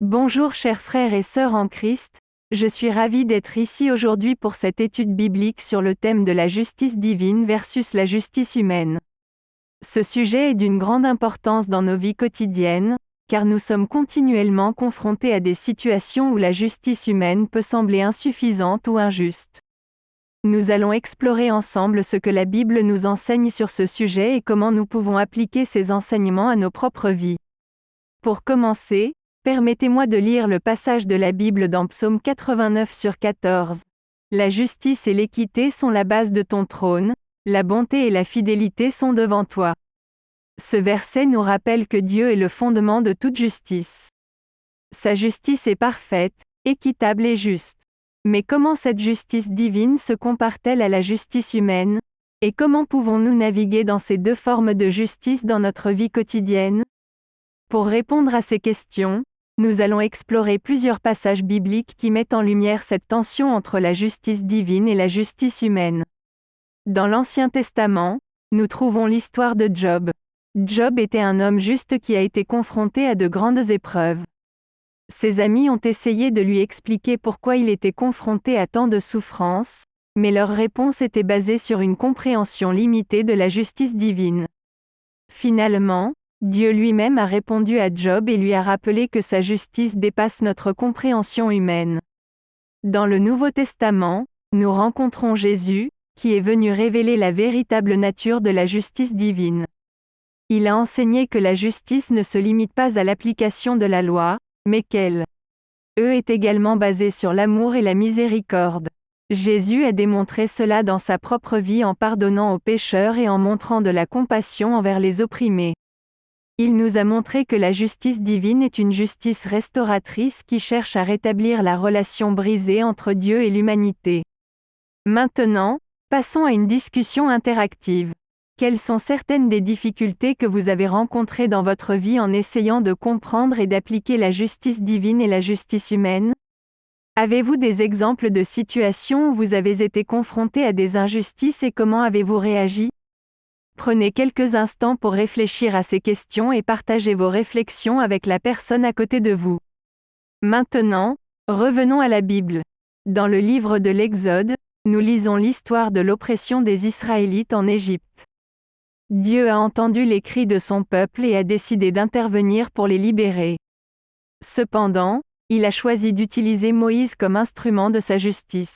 Bonjour chers frères et sœurs en Christ, je suis ravi d'être ici aujourd'hui pour cette étude biblique sur le thème de la justice divine versus la justice humaine. Ce sujet est d'une grande importance dans nos vies quotidiennes, car nous sommes continuellement confrontés à des situations où la justice humaine peut sembler insuffisante ou injuste. Nous allons explorer ensemble ce que la Bible nous enseigne sur ce sujet et comment nous pouvons appliquer ces enseignements à nos propres vies. Pour commencer, permettez-moi de lire le passage de la Bible dans Psaume 89/14. La justice et l'équité sont la base de ton trône, la bonté et la fidélité sont devant toi. Ce verset nous rappelle que Dieu est le fondement de toute justice. Sa justice est parfaite, équitable et juste. Mais comment cette justice divine se compare-t-elle à la justice humaine? Et comment pouvons-nous naviguer dans ces deux formes de justice dans notre vie quotidienne? Pour répondre à ces questions, nous allons explorer plusieurs passages bibliques qui mettent en lumière cette tension entre la justice divine et la justice humaine. Dans l'Ancien Testament, nous trouvons l'histoire de Job. Job était un homme juste qui a été confronté à de grandes épreuves. Ses amis ont essayé de lui expliquer pourquoi il était confronté à tant de souffrances, mais leur réponse était basée sur une compréhension limitée de la justice divine. Finalement, Dieu lui-même a répondu à Job et lui a rappelé que sa justice dépasse notre compréhension humaine. Dans le Nouveau Testament, nous rencontrons Jésus, qui est venu révéler la véritable nature de la justice divine. Il a enseigné que la justice ne se limite pas à l'application de la loi, mais qu'elle est également basée sur l'amour et la miséricorde. Jésus a démontré cela dans sa propre vie en pardonnant aux pécheurs et en montrant de la compassion envers les opprimés. Il nous a montré que la justice divine est une justice restauratrice qui cherche à rétablir la relation brisée entre Dieu et l'humanité. Maintenant, passons à une discussion interactive. Quelles sont certaines des difficultés que vous avez rencontrées dans votre vie en essayant de comprendre et d'appliquer la justice divine et la justice humaine? Avez-vous des exemples de situations où vous avez été confronté à des injustices et comment avez-vous réagi? Prenez quelques instants pour réfléchir à ces questions et partagez vos réflexions avec la personne à côté de vous. Maintenant, revenons à la Bible. Dans le livre de l'Exode, nous lisons l'histoire de l'oppression des Israélites en Égypte. Dieu a entendu les cris de son peuple et a décidé d'intervenir pour les libérer. Cependant, il a choisi d'utiliser Moïse comme instrument de sa justice.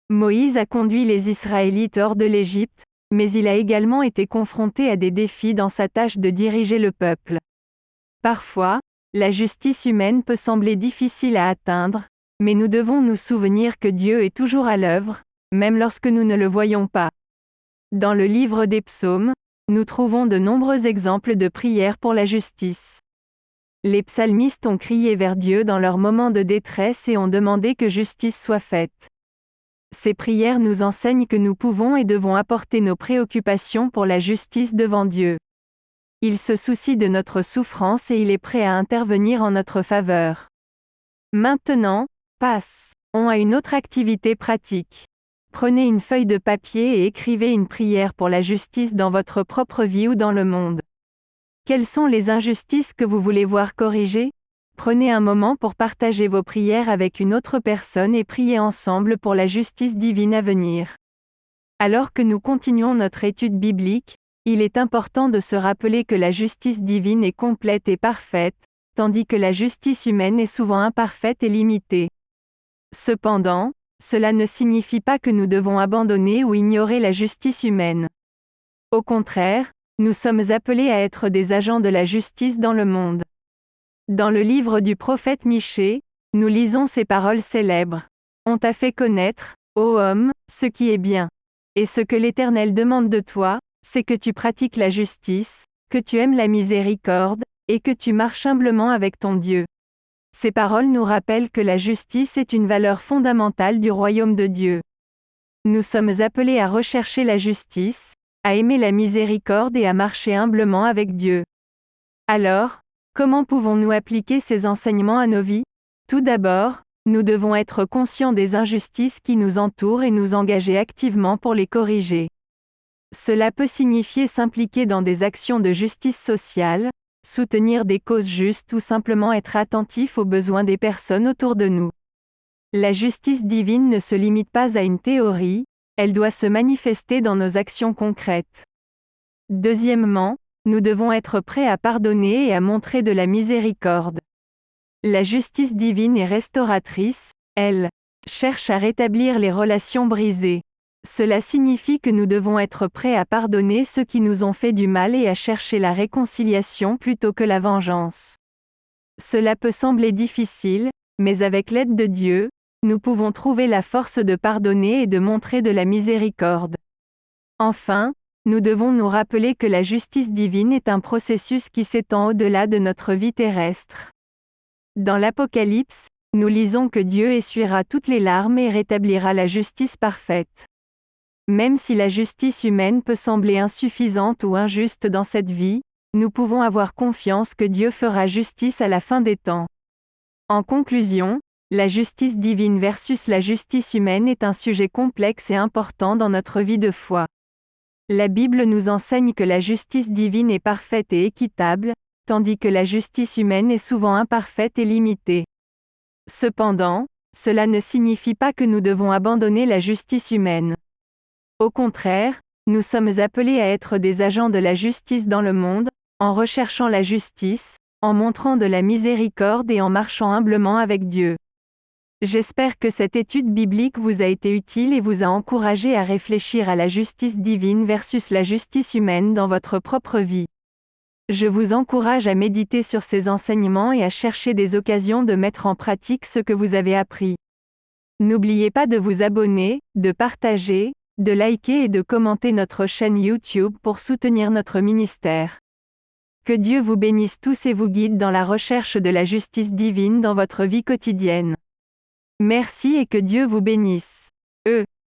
Moïse a conduit les Israélites hors de l'Égypte, mais il a également été confronté à des défis dans sa tâche de diriger le peuple. Parfois, la justice humaine peut sembler difficile à atteindre, mais nous devons nous souvenir que Dieu est toujours à l'œuvre, même lorsque nous ne le voyons pas. Dans le livre des Psaumes, nous trouvons de nombreux exemples de prières pour la justice. Les psalmistes ont crié vers Dieu dans leurs moments de détresse et ont demandé que justice soit faite. Ces prières nous enseignent que nous pouvons et devons apporter nos préoccupations pour la justice devant Dieu. Il se soucie de notre souffrance et il est prêt à intervenir en notre faveur. Maintenant, passons à une autre activité pratique. Prenez une feuille de papier et écrivez une prière pour la justice dans votre propre vie ou dans le monde. Quelles sont les injustices que vous voulez voir corrigées? Prenez un moment pour partager vos prières avec une autre personne et priez ensemble pour la justice divine à venir. Alors que nous continuons notre étude biblique, il est important de se rappeler que la justice divine est complète et parfaite, tandis que la justice humaine est souvent imparfaite et limitée. Cependant, cela ne signifie pas que nous devons abandonner ou ignorer la justice humaine. Au contraire, nous sommes appelés à être des agents de la justice dans le monde. Dans le livre du prophète Michée, nous lisons ces paroles célèbres. On t'a fait connaître, ô homme, ce qui est bien. Et ce que l'Éternel demande de toi, c'est que tu pratiques la justice, que tu aimes la miséricorde, et que tu marches humblement avec ton Dieu. Ces paroles nous rappellent que la justice est une valeur fondamentale du royaume de Dieu. Nous sommes appelés à rechercher la justice, à aimer la miséricorde et à marcher humblement avec Dieu. Alors, comment pouvons-nous appliquer ces enseignements à nos vies? Tout d'abord, nous devons être conscients des injustices qui nous entourent et nous engager activement pour les corriger. Cela peut signifier s'impliquer dans des actions de justice sociale, soutenir des causes justes ou simplement être attentif aux besoins des personnes autour de nous. La justice divine ne se limite pas à une théorie, elle doit se manifester dans nos actions concrètes. Deuxièmement, nous devons être prêts à pardonner et à montrer de la miséricorde. La justice divine est restauratrice, elle cherche à rétablir les relations brisées. Cela signifie que nous devons être prêts à pardonner ceux qui nous ont fait du mal et à chercher la réconciliation plutôt que la vengeance. Cela peut sembler difficile, mais avec l'aide de Dieu, nous pouvons trouver la force de pardonner et de montrer de la miséricorde. Enfin, nous devons nous rappeler que la justice divine est un processus qui s'étend au-delà de notre vie terrestre. Dans l'Apocalypse, nous lisons que Dieu essuiera toutes les larmes et rétablira la justice parfaite. Même si la justice humaine peut sembler insuffisante ou injuste dans cette vie, nous pouvons avoir confiance que Dieu fera justice à la fin des temps. En conclusion, la justice divine versus la justice humaine est un sujet complexe et important dans notre vie de foi. La Bible nous enseigne que la justice divine est parfaite et équitable, tandis que la justice humaine est souvent imparfaite et limitée. Cependant, cela ne signifie pas que nous devons abandonner la justice humaine. Au contraire, nous sommes appelés à être des agents de la justice dans le monde, en recherchant la justice, en montrant de la miséricorde et en marchant humblement avec Dieu. J'espère que cette étude biblique vous a été utile et vous a encouragé à réfléchir à la justice divine versus la justice humaine dans votre propre vie. Je vous encourage à méditer sur ces enseignements et à chercher des occasions de mettre en pratique ce que vous avez appris. N'oubliez pas de vous abonner, de partager, de liker et de commenter notre chaîne YouTube pour soutenir notre ministère. Que Dieu vous bénisse tous et vous guide dans la recherche de la justice divine dans votre vie quotidienne. Merci et que Dieu vous bénisse.